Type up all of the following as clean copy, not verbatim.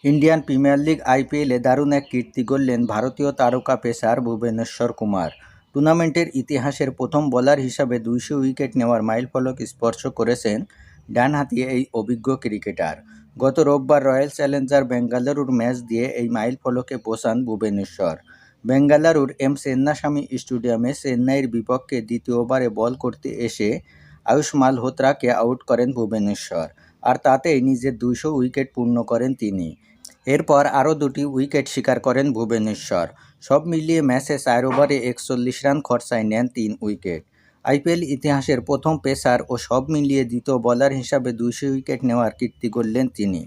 Indian premier league আইপিএলে দারুণ এক কীর্তি গড়লেন ভারতীয় তারকা পেসার ভুবনেশ্বর কুমার। টুর্নামেন্টের ইতিহাসের প্রথম বোলার হিসাবে 200 উইকেট নেওয়ার মাইলফলক স্পর্শ করেছেন ডানহাতি এই অভিজ্ঞ ক্রিকেটার। গত রোববার রয়্যাল চ্যালেঞ্জার বেঙ্গালুরুর ম্যাচ দিয়ে এই মাইলফলকে পৌঁছান ভুবনেশ্বর। বেঙ্গালুরুর এম চেন্নাস্বামী স্টেডিয়ামে চেন্নাইয়ের বিপক্ষে দ্বিতীয়বারে বল করতে এসে আয়ুষ মালহোত্রাকে আউট করেন ভুবনেশ্বর, আর তাতেই নিজের 200 উইকেট পূর্ণ করেন তিনি। এরপর আরও 2টি উইকেট শিকার করেন ভুবনেশ্বর। সব মিলিয়ে ম্যাচে 4 ওভারে 41 রান খরচায় নেন 3 উইকেট। আইপিএল ইতিহাসের প্রথম পেসার ও সব মিলিয়ে দ্বিতীয় বোলার হিসাবে 200 উইকেট নেওয়ার কীর্তি গড়লেন তিনি।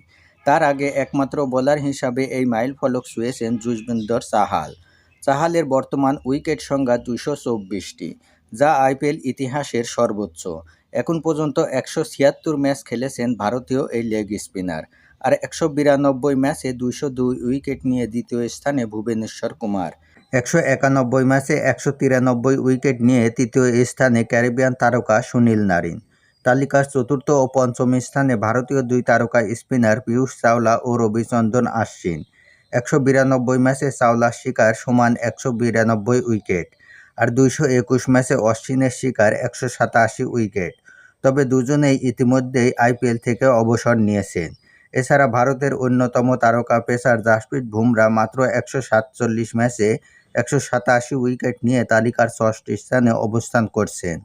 তার আগে একমাত্র বোলার হিসাবে এই মাইলফলক ছুঁয়েছেন যুজবেন্দ্র চাহাল। চাহালের বর্তমান উইকেট সংখ্যা 224টি, যা আইপিএল ইতিহাসের সর্বোচ্চ। এখন পর্যন্ত 176 ম্যাচ খেলেছেন ভারতীয় এই লেগ স্পিনার, আর 192 ম্যাচে 202 উইকেট নিয়ে দ্বিতীয় স্থানে ভুবনেশ্বর কুমার। 191 ম্যাচে 193 উইকেট নিয়ে তৃতীয় স্থানে ক্যারিবিয়ান তারকা সুনীল নারিন। তালিকার চতুর্থ ও পঞ্চম স্থানে ভারতীয় 2 তারকা স্পিনার পীয়ূষ চাওলা ও রবিচন্দ্রন আশ্বিন। 192 ম্যাচে চাওলার শিকার সমান 192 উইকেট, আর 221 ম্যাচে অশ্বিনের শিকার 187 উইকেট। তবে দুজনেই ইতিমধ্যেই আইপিএল থেকে অবসর নিয়েছেন। এছাড়া ভারতের অন্যতম তারকা পেসার জাসপ্রীত বুমরা মাত্র 147 ম্যাচে 187 উইকেট নিয়ে তালিকার 6ষ্ঠ স্থানে অবস্থান করছেন।